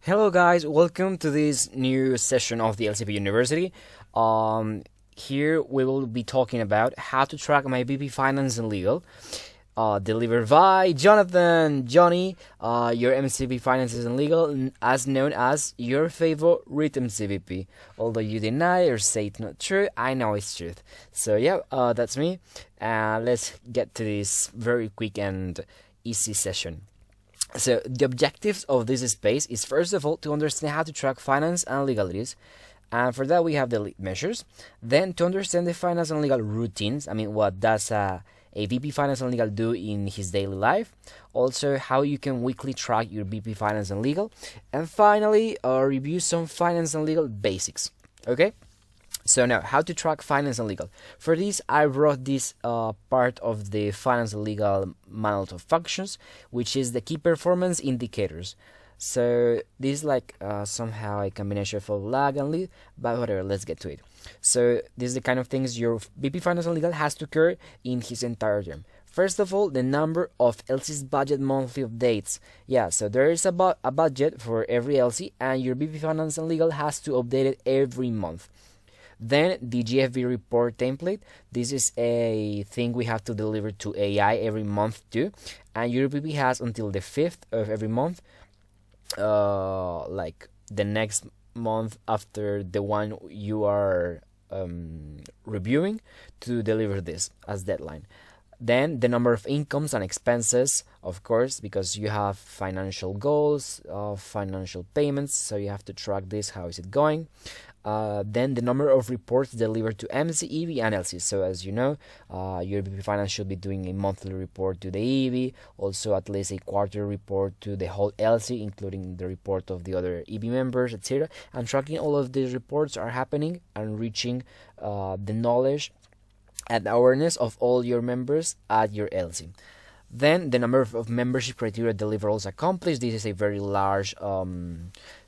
Hello guys, welcome to this new session of the LCP University. Here we will be talking about how to track my VP Finance and Legal. Delivered by Jonathan, Johnny, your MCV Finances and Legal, as known as your favorite MCVP. Although you deny or say it's not true, I know it's truth. So yeah, that's me. Let's get to this very quick and easy session. So the objectives of this space is first of all to understand how to track finance and legalities, and for that we have the measures. Then to understand the finance and legal routines. I mean, what does a VP Finance and Legal do in his daily life? Also, how you can weekly track your VP Finance and Legal, and finally, review some finance and legal basics. Okay. So now, how to track finance and legal. For this, I wrote this part of the finance and legal manual of functions, which is the key performance indicators. So this is like somehow a combination of lag and lead, but whatever, let's get to it. So this is the kind of things your VP Finance and Legal has to occur in his entire term. First of all, the number of LC's budget monthly updates. Yeah, so there is a budget for every LC, and your VP Finance and Legal has to update it every month. Then the GFV report template. This is a thing we have to deliver to AI every month too, and your VP has until the 5th of every month, like the next month after the one you are reviewing, to deliver this as deadline. Then the number of incomes and expenses, of course, because you have financial goals, financial payments, so you have to track this, how is it going. Then the number of reports delivered to MC, EB, and LC. So as you know, your VP Finance should be doing a monthly report to the EB, also at least a quarter report to the whole LC, including the report of the other EB members, etc. And tracking all of these reports are happening and reaching the knowledge and awareness of all your members at your LC. Then the number of membership criteria deliverables accomplished. This is a very large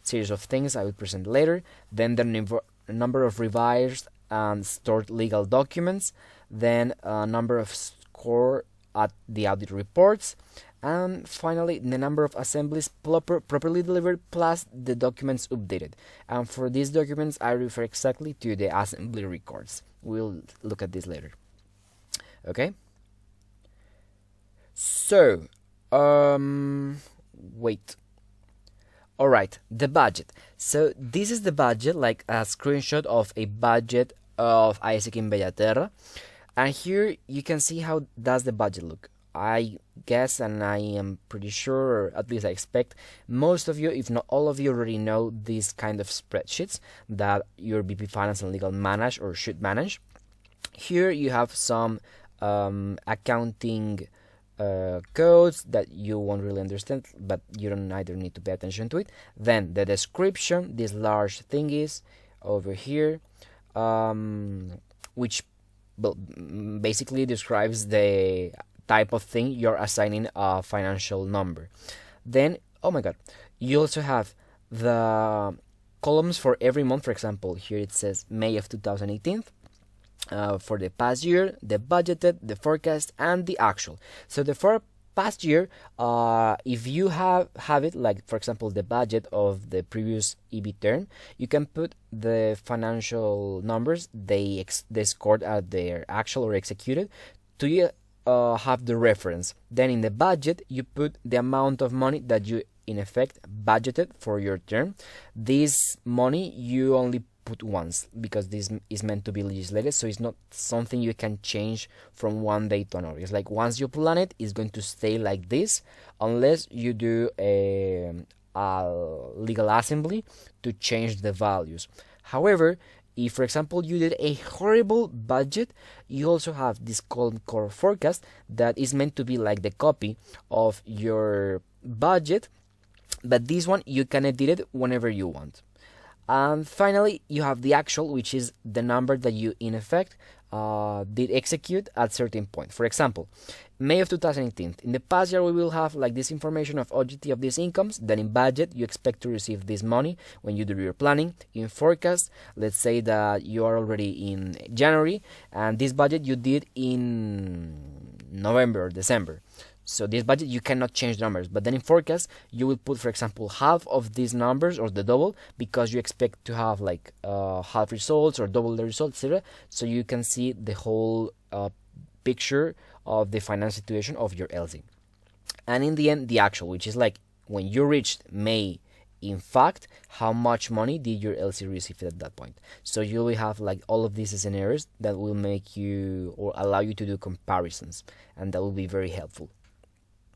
series of things I will present later. Then the number of revised and stored legal documents. Then number of score at the audit reports. And finally, the number of assemblies properly delivered plus the documents updated. And for these documents, I refer exactly to the assembly records. We'll look at this later. Okay? So, wait. Alright, the budget. So, this is the budget, like a screenshot of a budget of ISEC in Bellaterra. And here you can see how does the budget look. I guess, and I am pretty sure, or at least I expect, most of you, if not all of you, already know these kind of spreadsheets that your VP Finance and Legal manage or should manage. Here you have some accounting codes that you won't really understand, but you don't either need to pay attention to it. Then the description, this large thing is over here, which basically describes the type of thing you're assigning a financial number. Then, oh my god, you also have the columns for every month. For example, here it says May of 2018. For the past year, the budgeted, the forecast, and the actual. So the past year, if you have it, like for example the budget of the previous EB term, you can put the financial numbers they scored at their actual or executed to have the reference. Then in the budget, you put the amount of money that you in effect budgeted for your term. This money you only put once because this is meant to be legislated, so it's not something you can change from one day to another. It's like once you plan it, it's going to stay like this unless you do a legal assembly to change the values. However, if for example you did a horrible budget, you also have this column called forecast that is meant to be like the copy of your budget, but this one you can edit it whenever you want. And finally, you have the actual, which is the number that you in effect did execute at certain point. For example, May of 2018. In the past year, we will have like this information of OGT of these incomes. Then in budget, you expect to receive this money when you do your planning. In forecast, let's say that you are already in January, and this budget you did in November or December. So this budget, you cannot change the numbers, but then in forecast you will put, for example, half of these numbers or the double, because you expect to have like half results or double the results, etc. So you can see the whole picture of the financial situation of your LC. And in the end, the actual, which is like when you reached May, in fact, how much money did your LC receive at that point. So you will have like all of these scenarios that will make you or allow you to do comparisons, and that will be very helpful.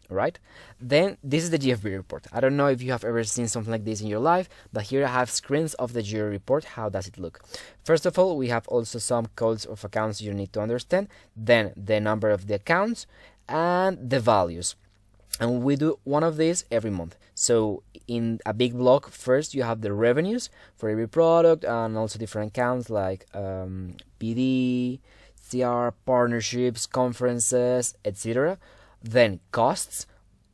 Right? Then this is the GFB report. I don't know if you have ever seen something like this in your life, but here I have screens of the GFB report. How does it look? First of all, we have also some codes of accounts you need to understand, then the number of the accounts and the values. And we do one of these every month. So in a big block, first you have the revenues for every product and also different accounts like PD, CR, partnerships, conferences, etc. Then costs,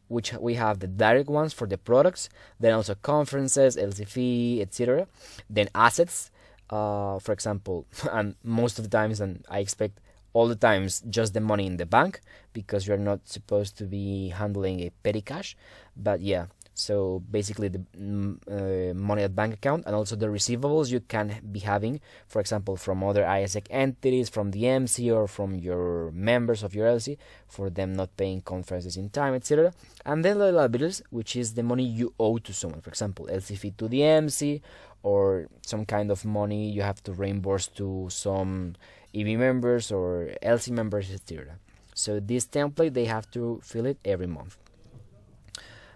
which we have the direct ones for the products, then also conferences, LCP, etc. Then assets, for example, and most of the times, and I expect all the times, just the money in the bank, because you're not supposed to be handling a petty cash. But yeah, so basically the money at bank account, and also the receivables you can be having, for example, from other ISEC entities, from the MC or from your members of your LC, for them not paying conferences in time, etc. And then the liabilities, which is the money you owe to someone, for example, LC fee to the MC, or some kind of money you have to reimburse to some EB members or LC members, etc. So this template, they have to fill it every month.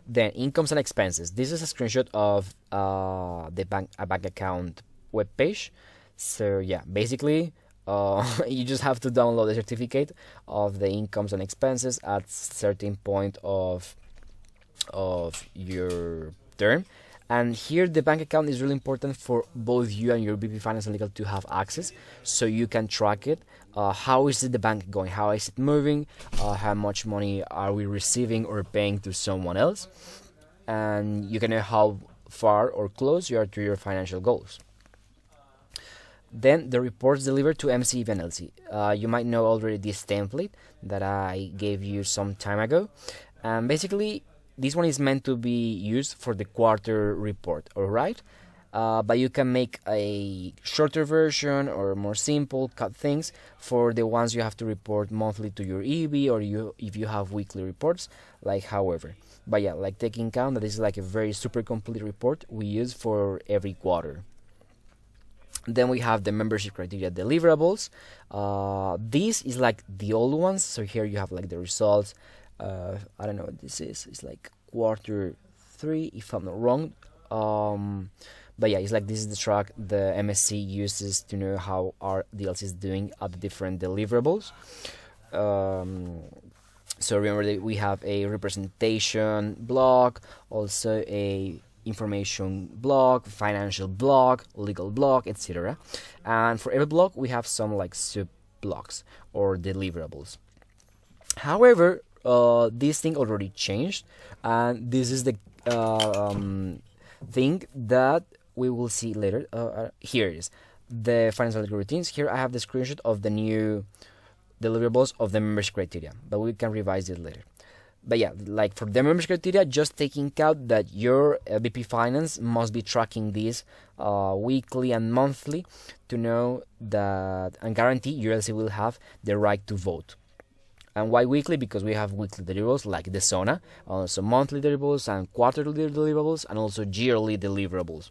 Then incomes and expenses. This is a screenshot of the bank account webpage. So yeah, basically you just have to download the certificate of the incomes and expenses at certain point of your term. And here the bank account is really important for both you and your VP Finance and Legal to have access, so you can track it. How is the bank going? How is it moving? How much money are we receiving or paying to someone else? And you can know how far or close you are to your financial goals. Then the reports delivered to MC and LC. You might know already this template that I gave you some time ago. And basically, this one is meant to be used for the quarter report, alright? But you can make a shorter version or more simple cut things for the ones you have to report monthly to your EB, or if you have weekly reports, like however. But yeah, like taking account that this is like a very super complete report we use for every quarter. Then we have the membership criteria deliverables. This is like the old ones, so here you have like the results. I don't know what this is. It's like quarter 3, if I'm not wrong. But yeah, it's like this is the track the MSC uses to know how our DLCs doing at the different deliverables. So remember that we have a representation block, also a information block, financial block, legal block, etc. And for every block we have some like sub blocks or deliverables. However, this thing already changed, and this is the thing that we will see later. Here it is, the financial routines. Here I have the screenshot of the new deliverables of the membership criteria, but we can revise it later. But yeah, like for the membership criteria, just taking out that your VP Finance must be tracking this weekly and monthly to know that and guarantee your LC will have the right to vote. And why weekly? Because we have weekly deliverables like the SONA, also monthly deliverables and quarterly deliverables, and also yearly deliverables.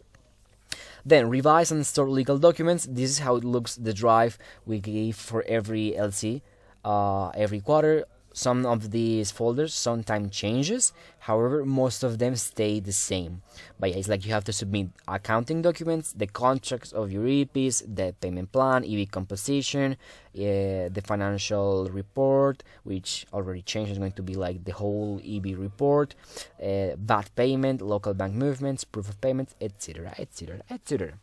Then revise and store legal documents. This is how it looks, the drive we gave for every LC every quarter. Some of these folders sometimes changes, however most of them stay the same. But yeah, it's like you have to submit accounting documents, the contracts of your EPs, the payment plan, EB composition, the financial report, which already changed, is going to be like the whole EB report, VAT payment, local bank movements, proof of payments, etc, etc, etc.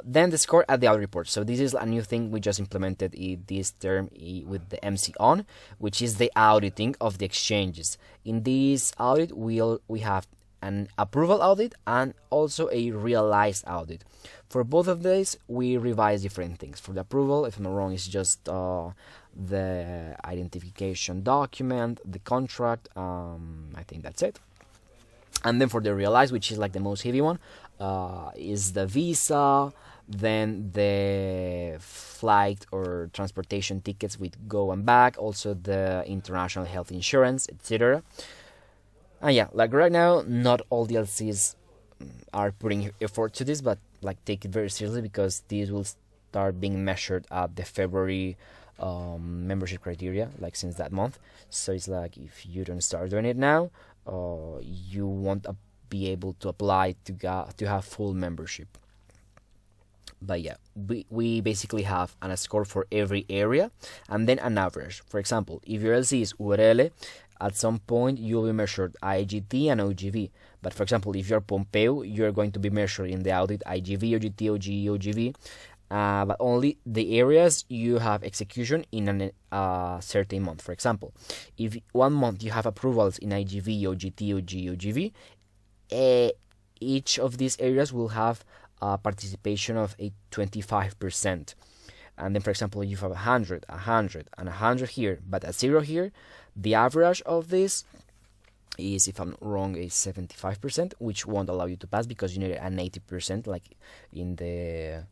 Then the score at the audit report. So this is a new thing we just implemented in this term with the MC on, which is the auditing of the exchanges. In this audit, we have an approval audit and also a realized audit. For both of these, we revise different things. For the approval, if I'm not wrong, it's just the identification document, the contract. I think that's it. And then for the realized, which is like the most heavy one, is the visa, then the flight or transportation tickets with go and back, also the international health insurance, etc. And yeah, like right now, not all the LCs are putting effort to this, but like take it very seriously, because these will start being measured at the February membership criteria, like since that month. So it's like if you don't start doing it now, you won't be able to apply to have full membership. But yeah, we basically have a score for every area and then an average. For example, if your LC is URL, at some point you'll be measured IGT and OGV. But for example, if you're Pompeu, you're going to be measured in the audit IGV, OGT, OGE, OGV. But only the areas you have execution in a certain month. For example, if 1 month you have approvals in IGV, OGT, OGE, OGV, each of these areas will have a participation of a 25%. And then, for example, you have 100, 100, and 100 here, but a 0 here. The average of this is, if I'm not wrong, is 75%, which won't allow you to pass because you need an 80%, like in the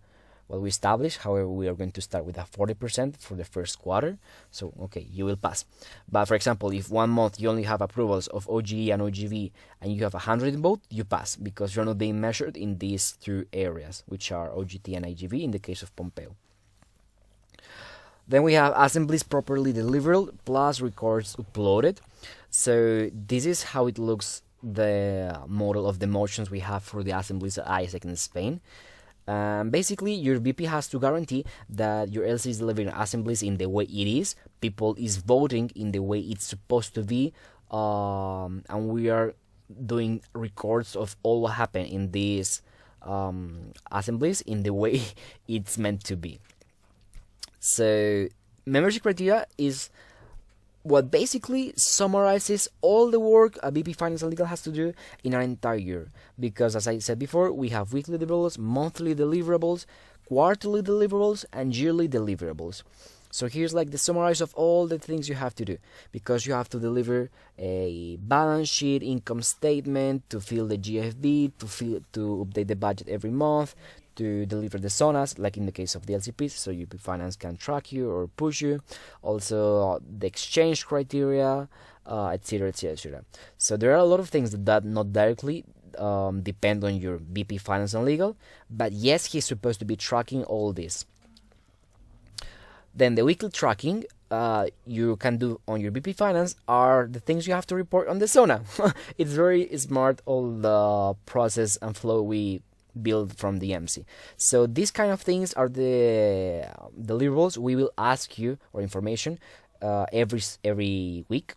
what we established. However, we are going to start with a 40% for the first quarter. So, okay, you will pass. But for example, if 1 month you only have approvals of OGE and OGV and you have 100 in both, you pass because you're not being measured in these two areas, which are OGT and IGV in the case of Pompeu. Then we have assemblies properly delivered plus records uploaded. So this is how it looks, the model of the motions we have for the assemblies at ISEC in Spain. Basically, your VP has to guarantee that your LC is delivering assemblies in the way it is, people is voting in the way it's supposed to be, and we are doing records of all what happened in these assemblies in the way it's meant to be. So, membership criteria is what basically summarizes all the work a VP Finance and Legal has to do in an entire year. Because as I said before, we have weekly deliverables, monthly deliverables, quarterly deliverables, and yearly deliverables. So here's like the summarize of all the things you have to do. Because you have to deliver a balance sheet, income statement, to fill the GFB, to update the budget every month, to deliver the zonas, like in the case of the LCPs, so VP Finance can track you or push you. Also, the exchange criteria, etc., etc., etc. So there are a lot of things that not directly depend on your VP Finance and Legal, but yes, he's supposed to be tracking all this. Then the weekly tracking you can do on your VP Finance are the things you have to report on the zona. It's very smart, all the process and flow we build from the MC. So these kind of things are the deliverables we will ask you, or information, every week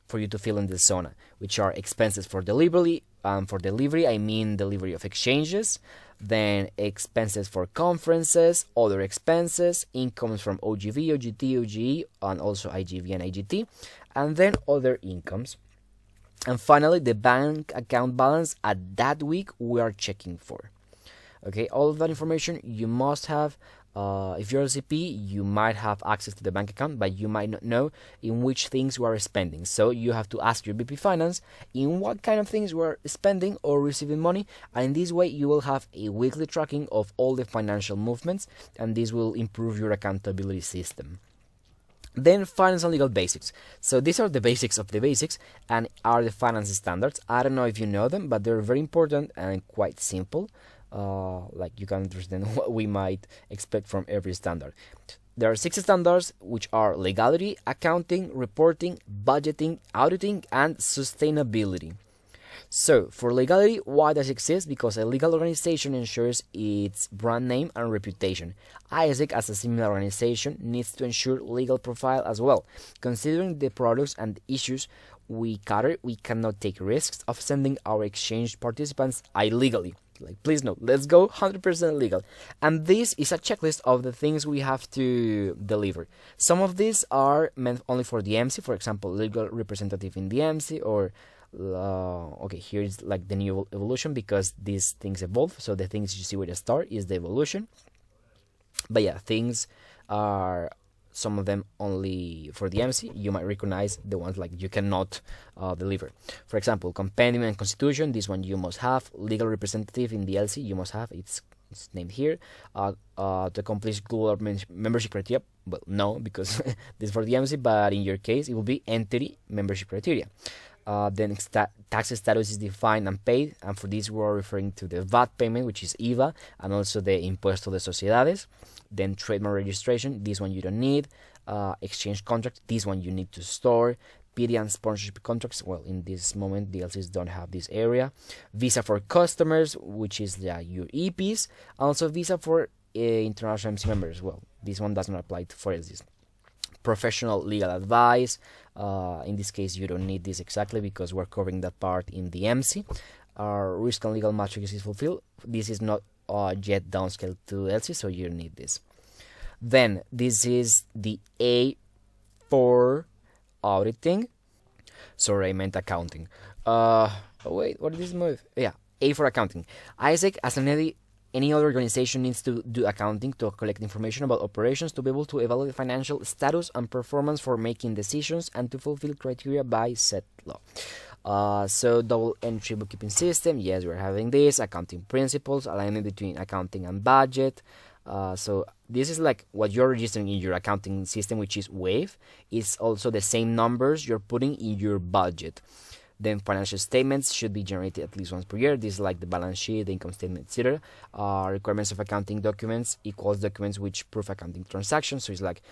for you to fill in the zona, which are expenses for delivery. For delivery, I mean delivery of exchanges, then expenses for conferences, other expenses, incomes from OGV, OGT, OGE, and also IGV and IGT, and then other incomes. And finally, the bank account balance at that week we are checking for. Okay, all of that information you must have. If you're a LCP, you might have access to the bank account, but you might not know in which things you are spending. So you have to ask your VP Finance in what kind of things you are spending or receiving money, and in this way you will have a weekly tracking of all the financial movements, and this will improve your accountability system. Then finance and legal basics. So these are the basics of the basics and are the finance standards. I don't know if you know them, but they're very important and quite simple. Like you can understand what we might expect from every standard. There are 6 standards, which are legality, accounting, reporting, budgeting, auditing, and sustainability. So, for legality, why does it exist? Because a legal organization ensures its brand name and reputation. ISEC, as a similar organization, needs to ensure legal profile as well. Considering the products and issues we cater, we cannot take risks of sending our exchange participants illegally. Like, please note, let's go 100% legal. And this is a checklist of the things we have to deliver. Some of these are meant only for the MC, for example, legal representative in the MC, or okay, here is like the new evolution because these things evolve. So the things you see with a star is the evolution. But yeah, things are some of them only for the MC. You might recognize the ones like you cannot deliver. For example, compendium and constitution, this one you must have. Legal representative in the LC, you must have. It's named here. To accomplish global membership criteria, well, no, because this is for the MC, but in your case, it will be entity membership criteria. Then tax status is defined and paid, and for this we're referring to the VAT payment, which is IVA, and also the Impuesto de Sociedades. Then trademark registration, this one you don't need. Exchange contract, this one you need to store. PD and sponsorship contracts, well, in this moment DLCs don't have this area. Visa for customers, which is your EPs. Also visa for international MC members, well, this one does not apply for LCs. Professional legal advice, in this case you don't need this exactly because we're covering that part in the MC. Risk and legal matrix is fulfilled. This is not yet downscaled to LC, so you need this. Then this is the A4 auditing. Sorry, I meant accounting. Wait, what did this move? Yeah, A4 accounting. Isaac, as any other organization, needs to do accounting to collect information about operations, to be able to evaluate financial status and performance for making decisions, and to fulfill criteria by set law. So double entry bookkeeping system, yes, we're having this. Accounting principles, alignment between accounting and budget. So this is like what you're registering in your accounting system, which is Wave. It's also the same numbers you're putting in your budget. Then financial statements should be generated at least once per year. This is like the balance sheet, the income statement, etc. Requirements of accounting documents equals documents which prove accounting transactions. So it's like,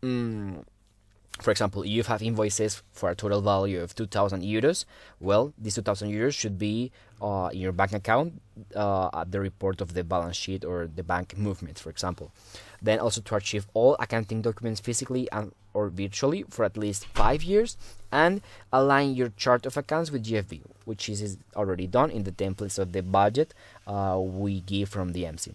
for example, you have invoices for a total value of 2,000 euros. Well, these 2,000 euros should be in your bank account at the report of the balance sheet or the bank movement, for example. Then also to archive all accounting documents physically and or virtually for at least 5 years, and align your chart of accounts with GFB, which is already done in the templates of the budget we give from the MC.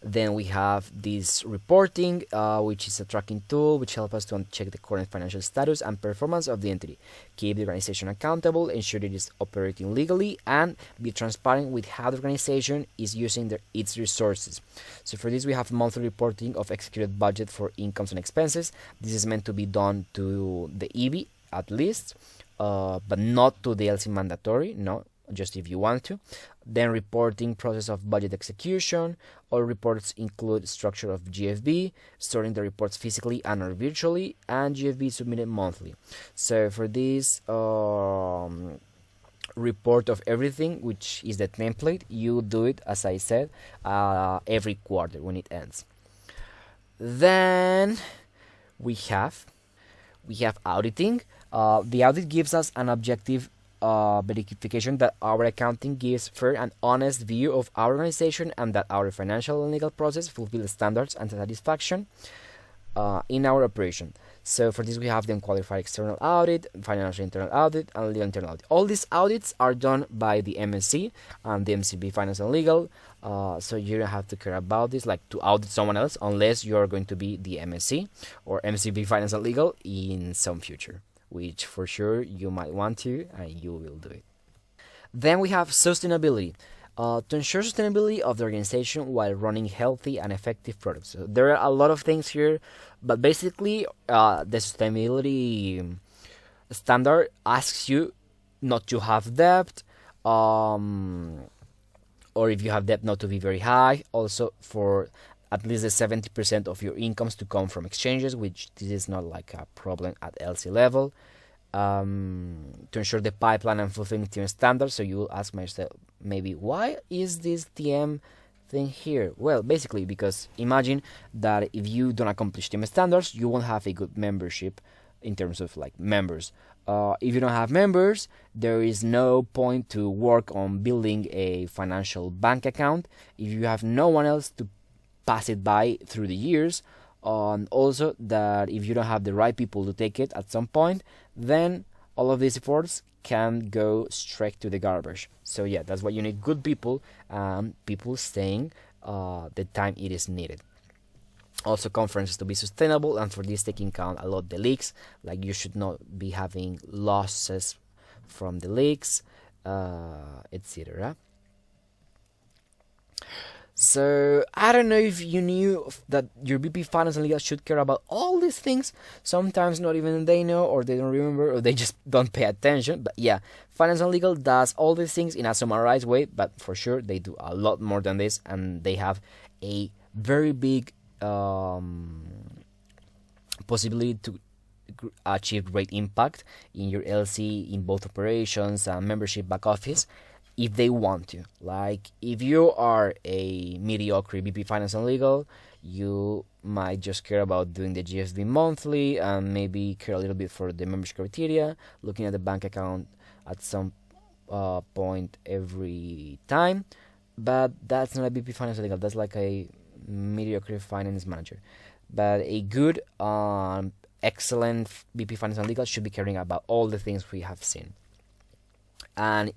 Then we have this reporting, which is a tracking tool which helps us to check the current financial status and performance of the entity, keep the organization accountable, ensure it is operating legally, and be transparent with how the organization is using its resources. So for this we have monthly reporting of executed budget for incomes and expenses. This is meant to be done to the EB at least, but not to the LC mandatory, no, just if you want to. Then reporting process of budget execution. All reports include structure of GFB, storing the reports physically and or virtually, and GFB submitted monthly. So for this report of everything, which is the template, you do it, as I said, every quarter when it ends. Then we have auditing. The audit gives us an objective verification that our accounting gives fair and honest view of our organization and that our financial and legal process fulfill standards and satisfaction in our operation. So for this we have the unqualified external audit, financial internal audit, and legal internal audit. All these audits are done by the MSc and the MCB Finance and Legal, so you don't have to care about this, like to audit someone else, unless you're going to be the MSc or MCB Finance and Legal in some future, which for sure you might want to, and you will do it. Then we have sustainability. To ensure sustainability of the organization while running healthy and effective products. So there are a lot of things here, but basically the sustainability standard asks you not to have debt, or if you have debt, not to be very high. Also for at least the 70% of your incomes to come from exchanges, which this is not like a problem at LC level. To ensure the pipeline and fulfilling TM standards. So you will ask myself, maybe, why is this TM thing here? Well, basically because imagine that if you don't accomplish TM standards, you won't have a good membership in terms of like members. If you don't have members, there is no point to work on building a financial bank account if you have no one else to pass it by through the years. And also that if you don't have the right people to take it at some point, then all of these efforts can go straight to the garbage. So yeah, that's why you need good people, people staying the time it is needed. Also conferences to be sustainable, and for this taking count a lot the leaks, like you should not be having losses from the leaks, etc. So I don't know if you knew that your VP Finance and Legal should care about all these things. Sometimes not even they know, or they don't remember, or they just don't pay attention. But yeah, Finance and Legal does all these things in a summarized way, but for sure they do a lot more than this, and they have a very big possibility to achieve great impact in your LC, in both operations and membership back office, if they want to. Like, if you are a mediocre VP Finance and Legal, you might just care about doing the GSB monthly and maybe care a little bit for the membership criteria, looking at the bank account at some point every time. But that's not a VP Finance and Legal. That's like a mediocre finance manager. But a good, excellent VP Finance and Legal should be caring about all the things we have seen. And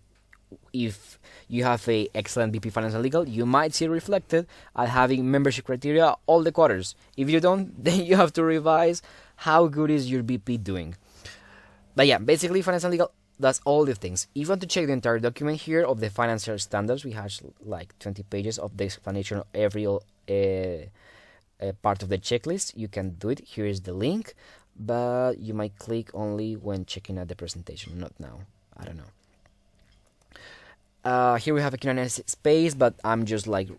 if you have a excellent VP Finance and Legal, you might see reflected at having membership criteria all the quarters. If you don't, then you have to revise how good is your VP doing. But yeah, basically Finance and Legal does all the things. If you want to check the entire document here of the financial standards, we have like 20 pages of the explanation of every part of the checklist. You can do it. Here is the link, but you might click only when checking out the presentation, not now. I don't know. Here we have a Q&A space, but I'm just like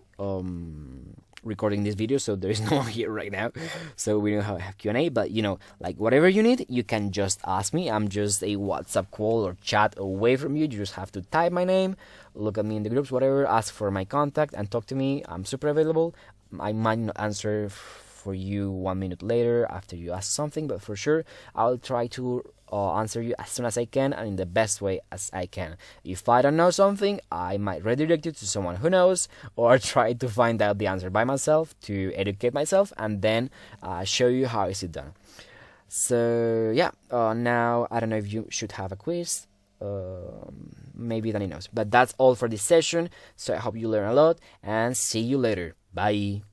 recording this video, so there is no one here right now, so we don't have Q&A. But you know, like whatever you need, you can just ask me. I'm just a WhatsApp call or chat away from you. You just have to type my name, look at me in the groups, whatever, ask for my contact and talk to me. I'm super available. I might not answer for you 1 minute later after you ask something, but for sure I'll try to answer you as soon as I can and in the best way as I can. If I don't know something, I might redirect you to someone who knows, or try to find out the answer by myself to educate myself and then show you how is it done. So yeah, now I don't know if you should have a quiz. Maybe Danny knows, but that's all for this session. So I hope you learn a lot and see you later. Bye.